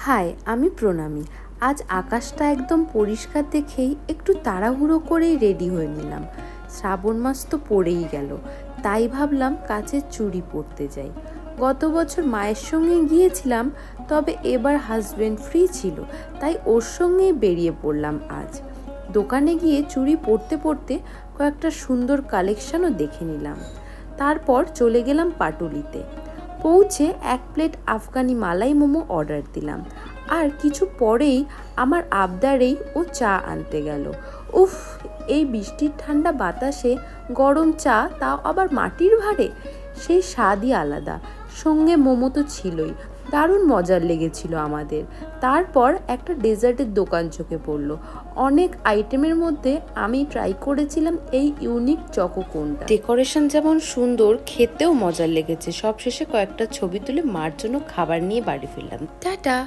High, আমি প্রণামী। আজ আকাশটা একদম পরিষ্কার দেখেই একটু তাড়াহুড়ো করেই রেডি হয়ে নিলাম। শ্রাবণ মাস তো পড়েই গেল, তাই ভাবলাম কাচের চুড়ি পরতে যাই। গত বছর মায়ের সঙ্গে গিয়েছিলাম, তবে এবার হাজব্যান্ড ফ্রি ছিল, তাই ওর সঙ্গেই বেরিয়ে পড়লাম আজ। দোকানে গিয়ে চুড়ি পরতে পরতে কয়েকটা সুন্দর কালেকশনও দেখে নিলাম। তারপর চলে গেলাম পাটুলিতে। পৌঁছে 1 প্লেট আফগানি মালাই মোমো অর্ডার দিলাম, আর কিছু পরেই আমার আবদারেই ও চা আনতে গেল। উফ, এই বৃষ্টির ঠান্ডা বাতাসে গরম চা, তাও আবার মাটির ভাঁড়ে, সেই স্বাদই আলাদা। সঙ্গে মোমো তো ছিলই, দারুণ মজার লেগেছিল আমাদের। তারপর একটা ডেজার্টের দোকান চোখে পড়লো। অনেক আইটেমের মধ্যে আমি ট্রাই করেছিলাম এই ইউনিক চকো কোনটা। ডেকোরেশন যেমন সুন্দর, খেতেও মজার লেগেছে। সবশেষে কয়েকটা ছবি তুলে মার জন্য খাবার নিয়ে বাড়ি ফিরলাম। টাটা।